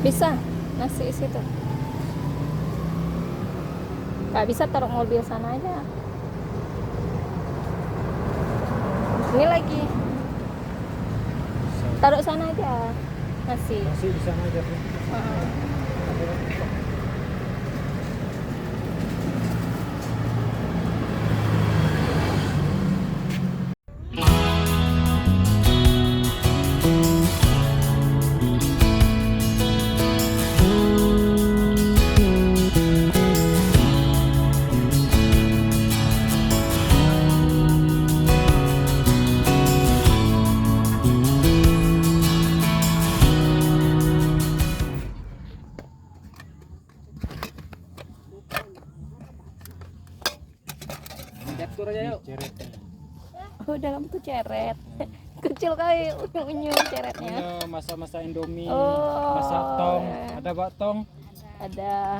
Bisa nasi situ. Nggak bisa taruh mobil sana aja. Ini lagi. Taruh sana aja nasi. Nasi di sana aja sih. Jatuh aja yuk. Oh, dalam tuh ceret. Kecil kali unyu ceretnya. Ini masa-masa Indomie, Oh, masak tong, ya. ada batong. Ada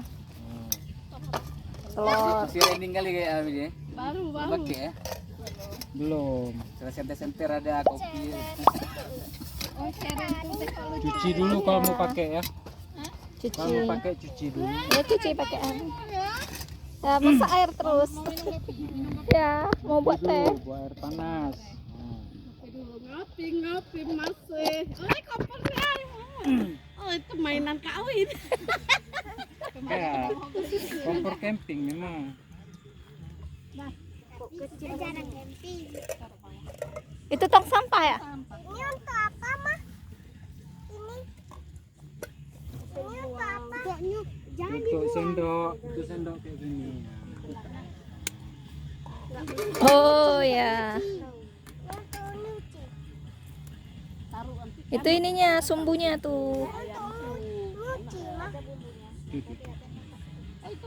telur. Masih rending kali kayak ini ya. Baru. Pakai ya. Belum. Setelah senter-senter ada kopi. Oh, ceret itu kalau Cuci dulu kalau mau pakai ya. Cuci. Kalau mau pakai cuci dulu. Ya cuci pakai air. Ya, masak air terus. Ya, mau buat teh. Dulu buat air panas. dulu ngapi masih. Oh, kompornya. Oh, itu mainan kawin. Kayak kompor camping memang. Jarang camping. Itu tong sampah ya? Ini untuk apa, Mah? Ini. Ini untuk apa? Jangan Untuk sendok, itu sendok kayak gini. Oh ya. untuk nyuci. Itu ininya sumbunya tuh. Untuk nyuci, Mah.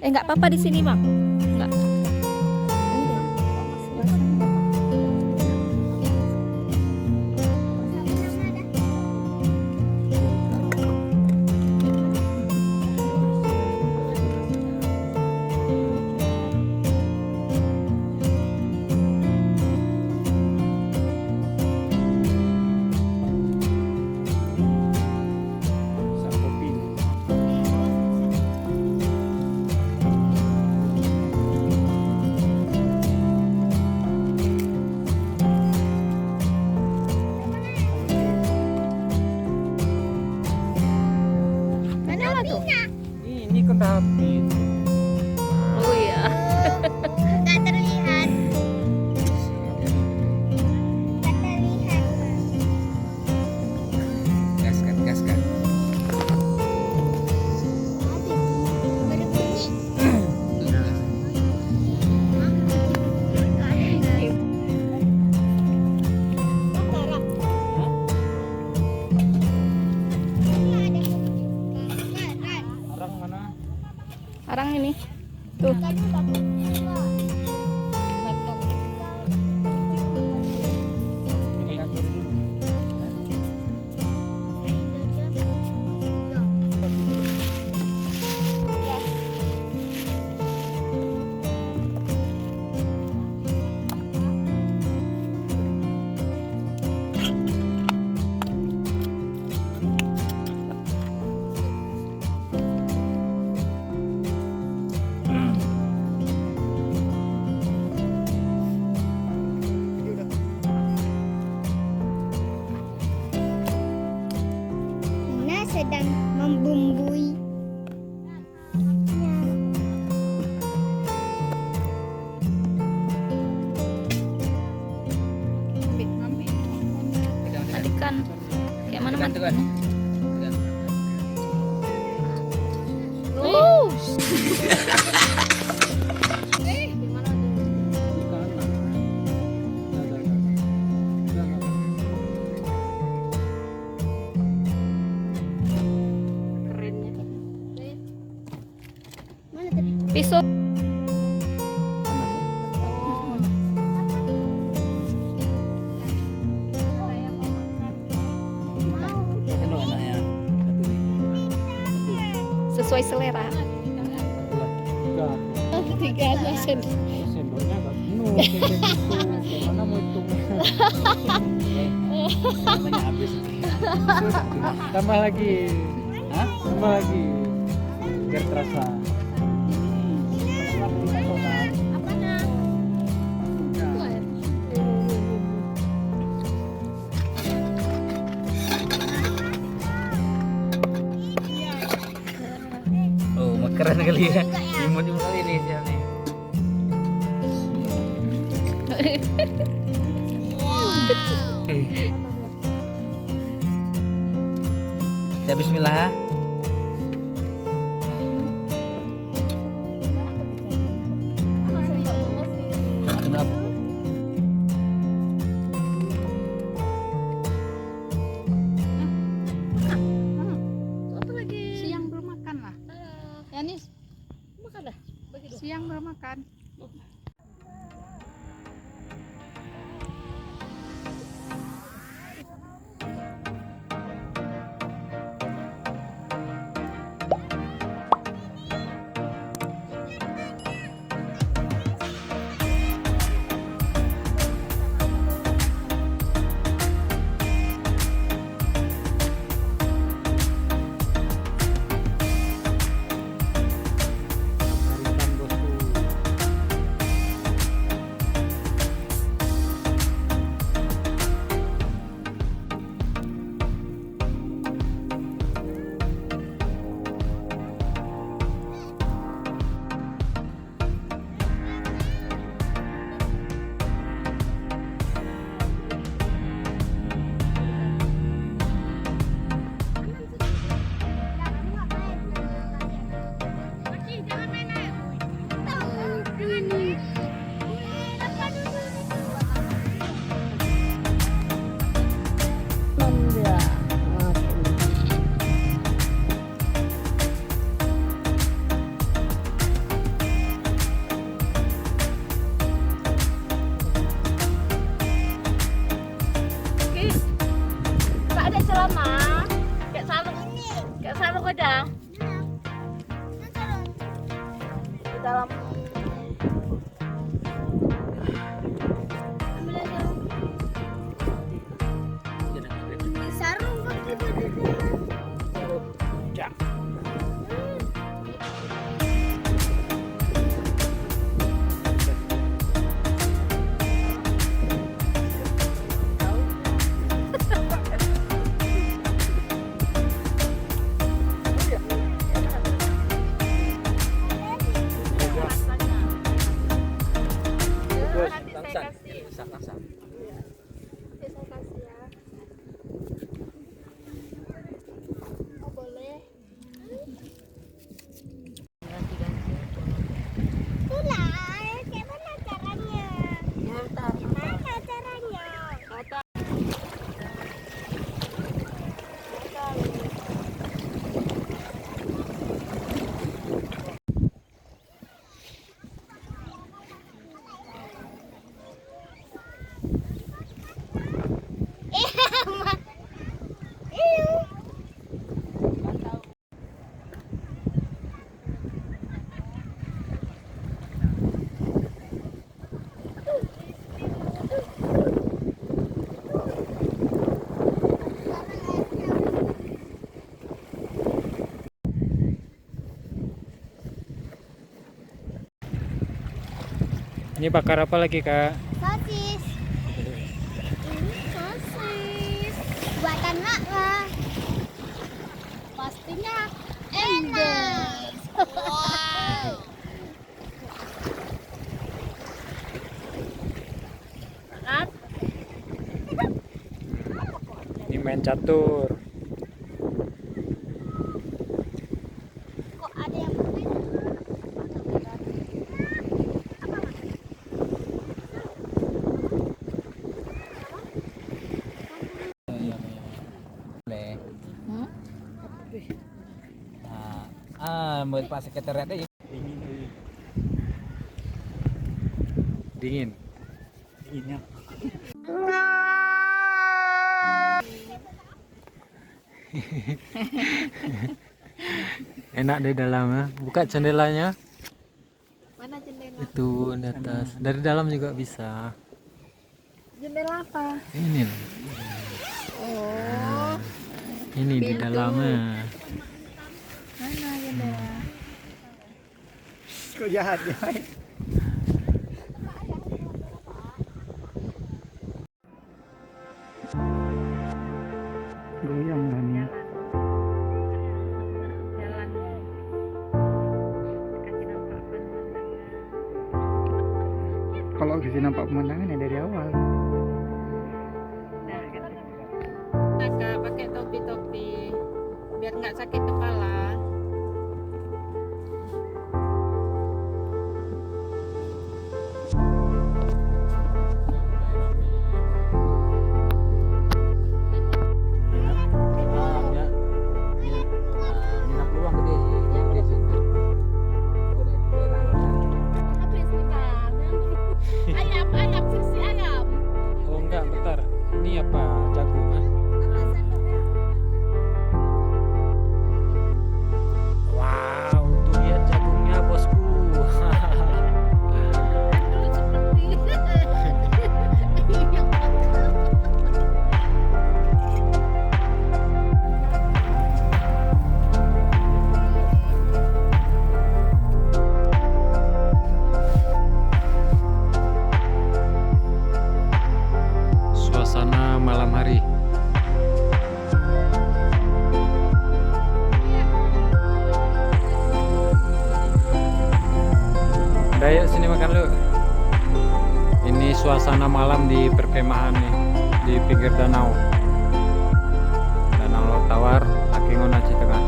Nggak apa-apa di sini, Mak. Nggak. Masak kopi. Mana lah tuh? Ini kan udah habis. Oh iya. Nggak terlihat. Nggak terlihat, Mah. Gas kan. Berbunyi. Arang mana? Arang ini. Tuh. Ini atur dulu. Nina sedang membumbui. Tadi kan kayak mana Tekan, tekan. Oh. Di kanan. Ada. Mana tadi? Pisau. Enak enaknya. Sesuai selera. Tiga. Tiga sendok. Sendoknya nggak penuh kayak gitu. Gimana mau hitung? Namanya habis. Tambah lagi. Hah? Tambah lagi. Biar terasa. Apanya? Oh, makaran kali ya. Imut-imut kali nih siap nih. Ya bismillah ya. Kenapa? Apa lagi? Siang belum makan lah. Yanis, Makan dah. Bagi dong. siang belum makan. Harikan bosku. Lagi jangan main air. Tak ada celana. Kayak sarung aja. Di dalam. Sarung kok gitu di dalam. Langsung. Oh, boleh. Itulah, kayak mana caranya? Gimana caranya? Ini bakar apa lagi, Kak? Sosis. Ini sosis. Buatan Mak lah. Pastinya Enak. Ini main catur. Kok ada yang main? Boleh. Nah, buat Pak Sekretariat aja. Dingin. Dinginnya. Enak di dalam ya. Buka jendelanya. mana jendela? Itu di atas. Dari dalam juga bisa. Jendela apa? Ini loh. Oh, Ini di Pintu. dalamnya. Kok jahat ya? Goyang lah nih. Jalan kasih nampak pemandangan. Kalau kasih nampak pemandangan ya dari awal. Nah, kakak pakai topi-topi biar nggak sakit kepala. Ayam, ayam, sisi ayam. Oh enggak, bentar. Ini apa? Jagung ah? Wow, tuh lihat jagungnya bosku. Dulu seperti Suasana malam hari. Udah yuk sini makan lu. Ini suasana malam di perkemahan nih di pinggir danau. Danau Laut Tawar, Akingon Aceh Tengah.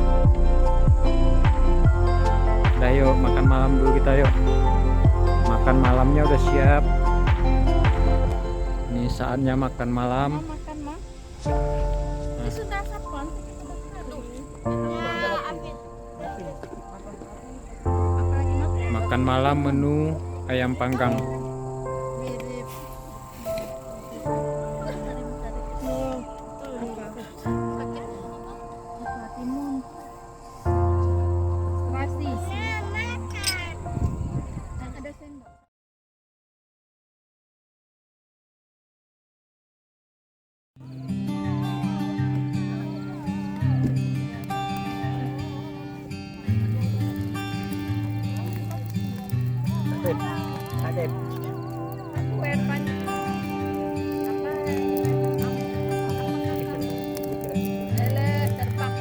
Udah yuk makan malam dulu kita yuk. Makan malamnya udah siap. Ini saatnya makan malam. makan mah. Ini sudah sapan. Aduh. Ya, ambil. Apalagi mas? Makan malam menu ayam panggang. Mirip. Timun. Terasi. Dan ada sendok. Adep. Kue banyak. Apa? Lele terbang.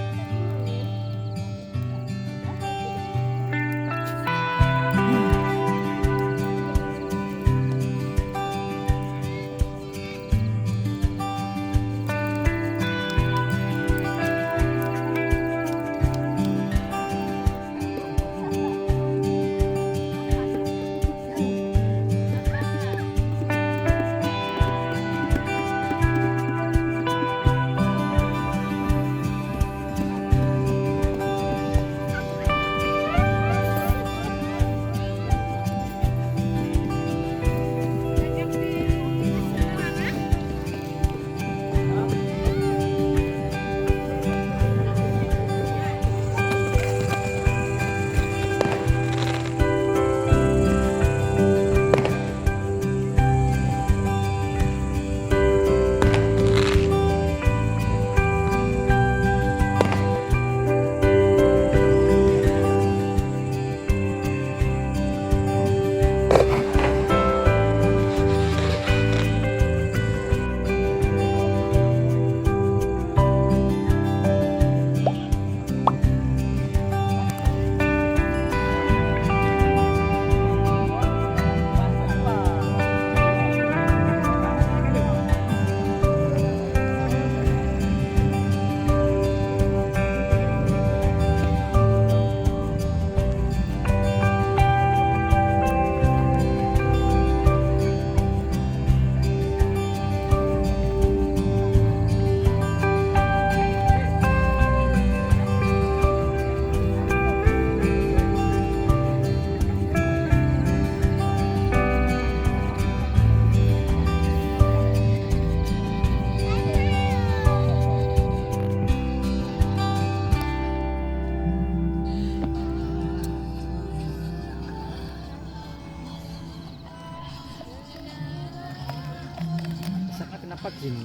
Sama kenapa gini?